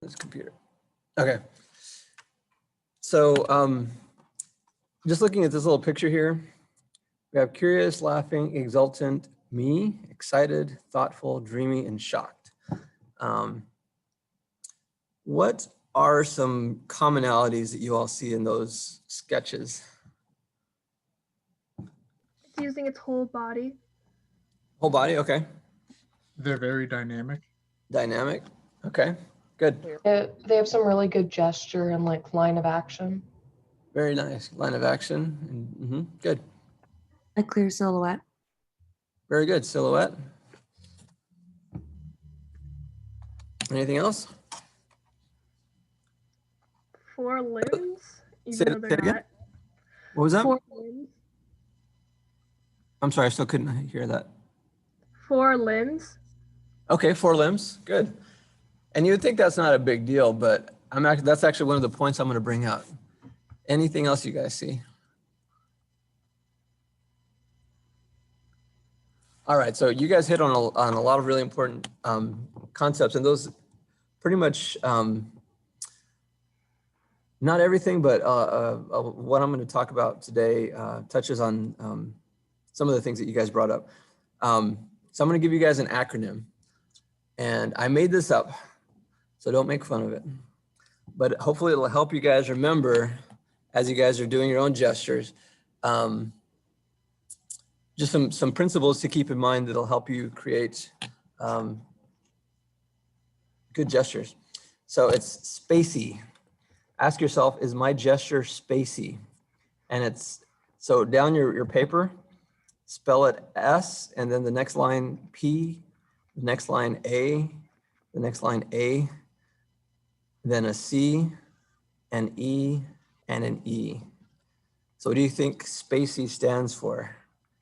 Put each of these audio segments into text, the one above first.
This computer. Okay. So just looking at this little picture here, we have curious, laughing, exultant, me, excited, thoughtful, dreamy, and shocked. What are some commonalities that you all see in those sketches? It's using its whole body. Whole body, okay. They're very dynamic. Dynamic, okay, good. They have some really good gesture and like line of action. Very nice, line of action, good. A clear silhouette. Very good, silhouette. Anything else? 4 limbs, Say even it- though say they're it again? not. What was that? 4 limbs. I'm sorry, I still couldn't hear that. 4 limbs. Okay, 4 limbs, good. And you would think that's not a big deal, but that's actually one of the points I'm going to bring out. Anything else you guys see? All right, so you guys hit on a lot of really important concepts, and those pretty much, not everything, but what I'm going to talk about today touches on some of the things that you guys brought up. So I'm going to give you guys an acronym, and I made this up, so don't make fun of it. But hopefully it'll help you guys remember as you guys are doing your own gestures. Just some principles to keep in mind that'll help you create good gestures. So it's SPAACEE. Ask yourself, is my gesture SPAACEE? And it's, so down your paper, spell it S, and then the next line P, the next line A, the next line A, then a C, an E, and an E. So what do you think SPAACEE stands for?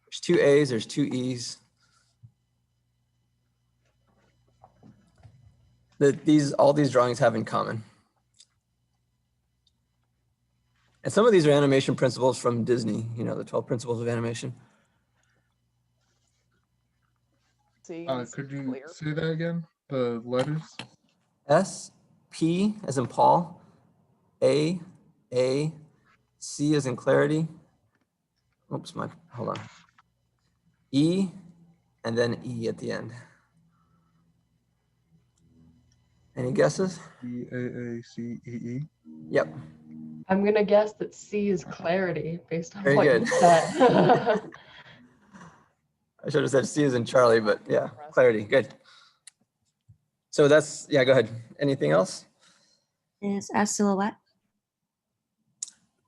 There's 2 A's, there's 2 E's. All these drawings have in common. And some of these are animation principles from Disney, you know, the 12 principles of animation. Could you say that again? The letters? S, P as in Paul, A, C as in clarity. Oops, hold on. E, and then E at the end. Any guesses? E-A-A-C-E-E. Yep. I'm going to guess that C is clarity based on Very what good. you said. I should have said C as in Charlie, but yeah, clarity, good. So that's, yeah, go ahead. Anything else? Is a silhouette.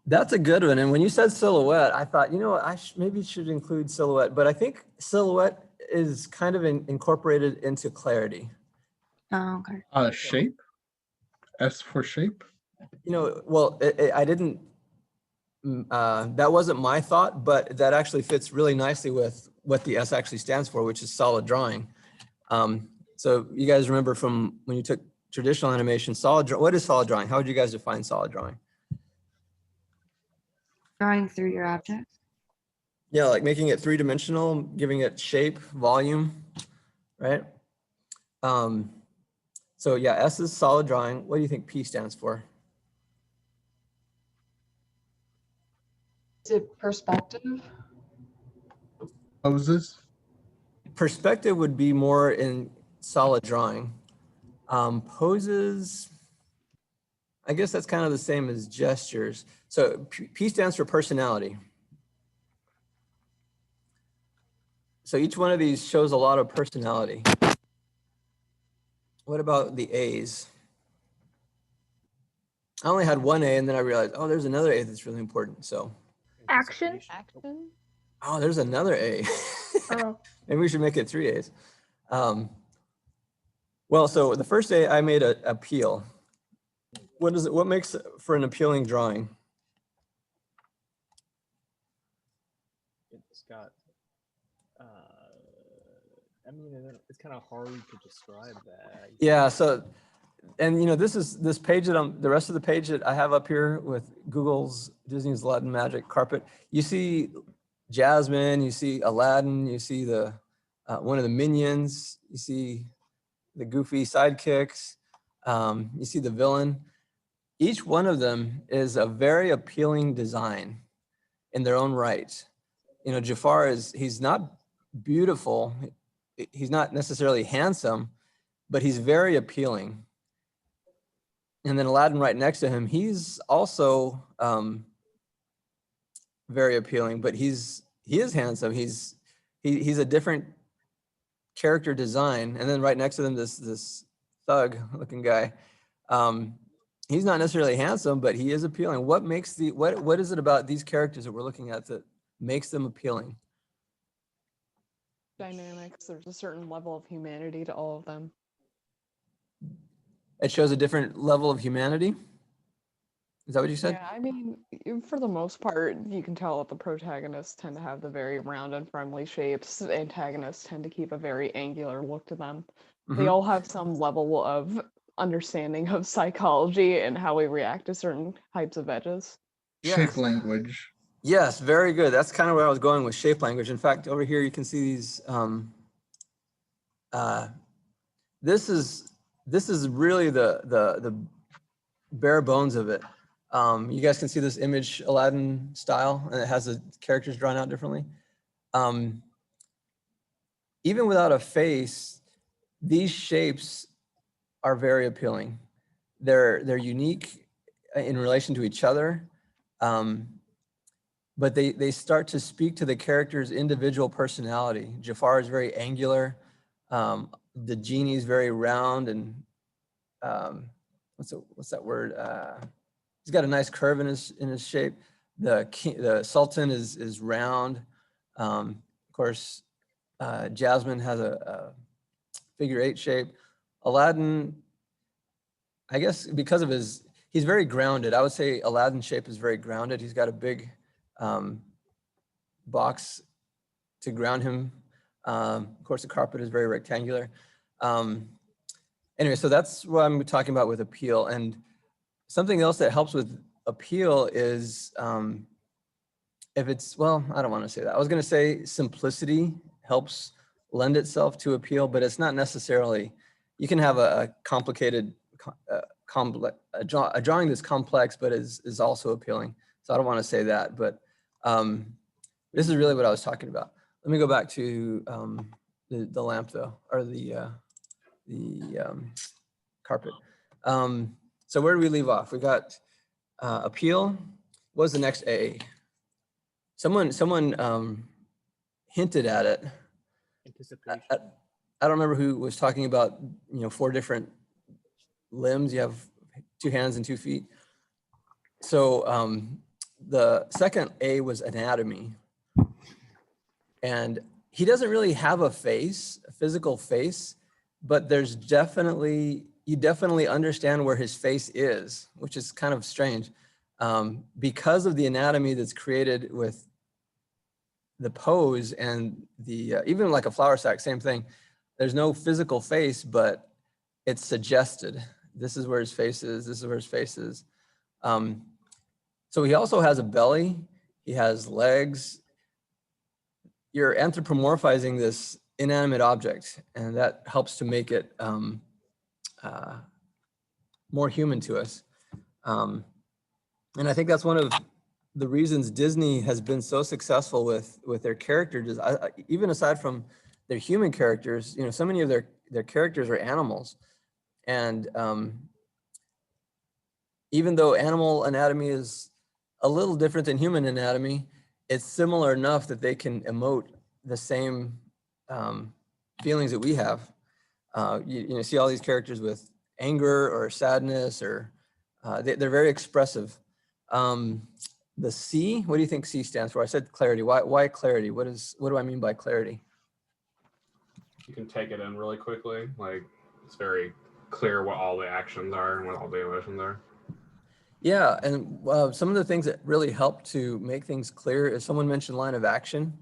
That's a good one. And when you said silhouette, I thought, you know what, I maybe should include silhouette, but I think silhouette is kind of incorporated into clarity. Oh, okay. Shape? S for shape? You know, well, I didn't, that wasn't my thought, but that actually fits really nicely with what the S actually stands for, which is solid drawing. So you guys remember from when you took traditional animation, what is solid drawing? How would you guys define solid drawing? Drawing through your object. Yeah, like making it 3-dimensional, giving it shape, volume, right? So yeah, S is solid drawing. What do you think P stands for? Is it perspective? Poses? Perspective would be more in solid drawing. Poses, I guess that's kind of the same as gestures. So P stands for personality. So each one of these shows a lot of personality. What about the A's? I only had 1 A and then I realized, oh, there's another A that's really important. So Action. oh, there's another A. Oh. Maybe we should make it 3 A's. Well, so the first A, I made a appeal. What makes for an appealing drawing? It's got, I mean, it's kind of hard to describe that. Yeah, so, and you know, this page that the rest of the page that I have up here with Google's Disney's Latin Magic carpet, you see Jasmine, you see Aladdin, you see one of the minions, you see the goofy sidekicks. You see the villain. Each one of them is a very appealing design in their own right. You know, Jafar he's not beautiful. He's not necessarily handsome, but he's very appealing. And then Aladdin right next to him, he's also very appealing, but he is handsome. He's a different character design. And then right next to them, this thug looking guy. He's not necessarily handsome, but he is appealing. What makes what is it about these characters that we're looking at that makes them appealing? Dynamics. There's a certain level of humanity to all of them. It shows a different level of humanity. Is that what you said? Yeah, I mean, for the most part, you can tell that the protagonists tend to have the very round and friendly shapes. The antagonists tend to keep a very angular look to them. They all have some level of understanding of psychology and how we react to certain types of edges. Shape language. Yes, very good. That's kind of where I was going with shape language. In fact, over here you can see these. This is really the bare bones of it. You guys can see this image Aladdin style, and it has the characters drawn out differently. Even without a face, these shapes are very appealing. They're unique in relation to each other, but they start to speak to the character's individual personality. Jafar is very angular. The genie is very round and what's that word? He's got a nice curve in his shape. The Sultan is round. Of course, Jasmine has a figure 8 shape. Aladdin, I guess because of he's very grounded. I would say Aladdin's shape is very grounded. He's got a big box to ground him. Of course, the carpet is very rectangular. Anyway, so that's what I'm talking about with appeal. And something else that helps with appeal is if it's, well, I don't want to say that. I was going to say simplicity helps lend itself to appeal, but it's not necessarily. You can have a complicated, a drawing that's complex, but is also appealing. So I don't want to say that, but this is really what I was talking about. Let me go back to the lamp though, or the carpet. So where do we leave off? We got appeal. What was the next A? Someone hinted at it. Anticipation. I don't remember who was talking about, 4 different limbs. You have 2 hands and 2 feet. So the second A was anatomy. And he doesn't really have a face, a physical face, but you definitely understand where his face is, which is kind of strange. Because of the anatomy that's created with the pose and the, even like a flour sack, same thing. There's no physical face, but it's suggested. This is where his face is, this is where his face is. So he also has a belly, he has legs. You're anthropomorphizing this inanimate object, and that helps to make it more human to us. And I think that's one of the reasons Disney has been so successful with their characters. Even aside from their human characters, so many of their characters are animals. And even though animal anatomy is a little different than human anatomy, it's similar enough that they can emote the same feelings that we have. You see all these characters with anger or sadness, or they're very expressive. The C, what do you think C stands for? I said clarity. Why clarity? What do I mean by clarity? You can take it in really quickly. Like, it's very clear what all the actions are and what all the emotions are. Yeah, and some of the things that really help to make things clear is someone mentioned line of action.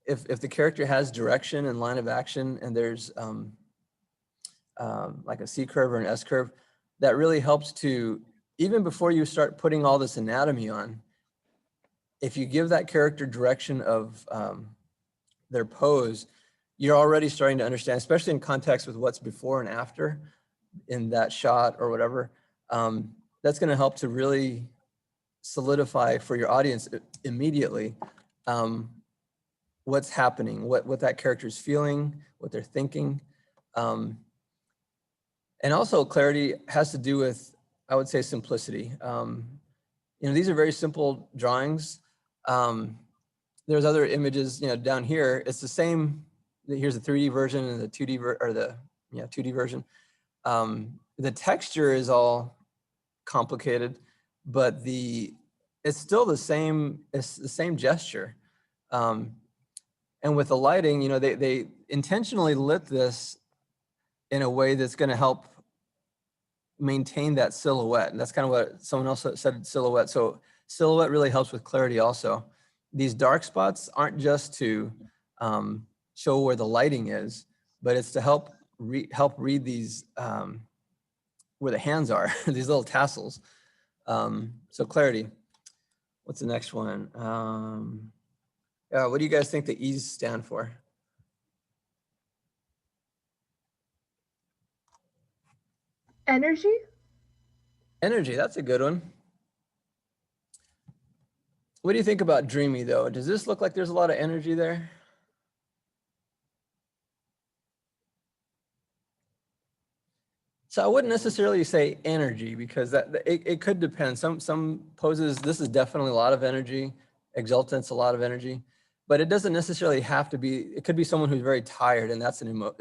If the character has direction and line of action, and there's like a C curve or an S curve, that really helps to, even before you start putting all this anatomy on, if you give that character direction of their pose, you're already starting to understand, especially in context with what's before and after. in that shot or whatever. That's going to help to really solidify for your audience immediately what's happening, what that character is feeling, what they're thinking. And also clarity has to do with, I would say, simplicity. These are very simple drawings. There's other images, down here. It's the same. Here's the 3D version and the 2D or the 2D version. The texture is all complicated, but it's still the same. It's the same gesture. And with the lighting, they intentionally lit this in a way that's going to help maintain that silhouette. And that's kind of what someone else said, silhouette. So silhouette really helps with clarity also. These dark spots aren't just to show where the lighting is, but it's to help read these, where the hands are, these little tassels. So clarity. What's the next one? What do you guys think the E's stand for? Energy? Energy, that's a good one. What do you think about dreamy though? Does this look like there's a lot of energy there? So I wouldn't necessarily say energy because it could depend. Some poses, this is definitely a lot of energy. Exultance, a lot of energy, but it doesn't necessarily have to be. It could be someone who's very tired, and that's an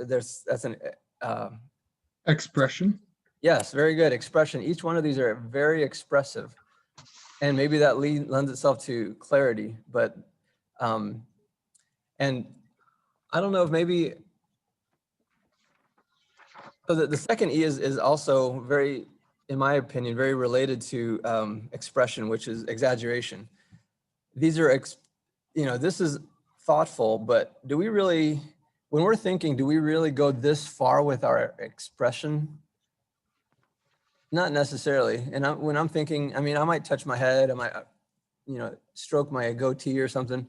expression. Yes, very good expression. Each one of these are very expressive, and maybe that lends itself to clarity. But and I don't know if maybe. So the second E is also very, in my opinion, very related to expression, which is exaggeration. These are, this is thoughtful, but do we really, when we're thinking, do we really go this far with our expression? Not necessarily. And when I'm thinking, I might touch my head, I might, stroke my goatee or something,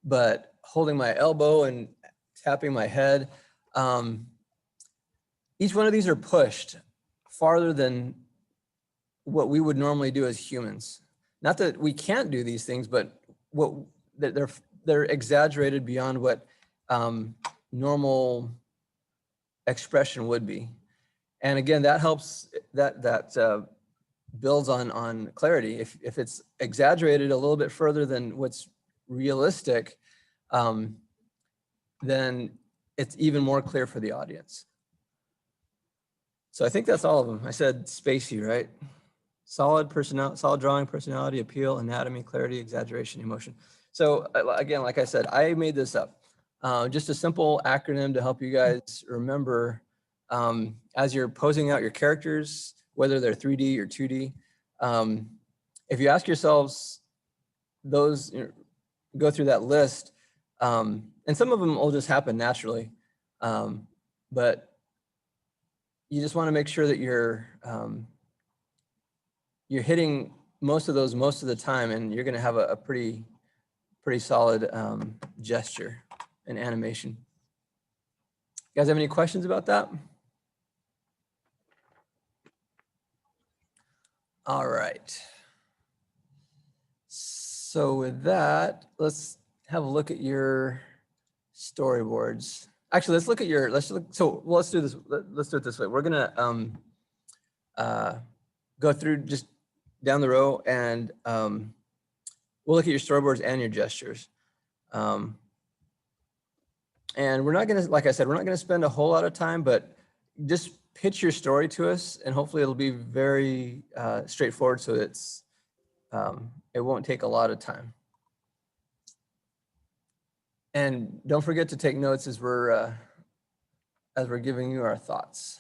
but holding my elbow and tapping my head, each one of these are pushed farther than what we would normally do as humans. Not that we can't do these things, but they're exaggerated beyond what normal expression would be. And again, that helps, that builds on clarity. If it's exaggerated a little bit further than what's realistic, then it's even more clear for the audience. So I think that's all of them. I said SPAACEE, right? Solid drawing, personality, appeal, anatomy, clarity, exaggeration, emotion. So again, like I said, I made this up. Just a simple acronym to help you guys remember as you're posing out your characters, whether they're 3D or 2D. If you ask yourselves those, go through that list, and some of them will just happen naturally, but you just want to make sure that you're hitting most of those most of the time, and you're going to have a pretty solid gesture and animation. You guys have any questions about that? All right. So with that, let's have a look at your storyboards. Actually, let's do this. Let's do it this way. We're gonna go through just down the row, and we'll look at your storyboards and your gestures. And we're not gonna, like I said, we're not gonna spend a whole lot of time, but just pitch your story to us, and hopefully it'll be very straightforward, so it's it won't take a lot of time. And don't forget to take notes as we're giving you our thoughts.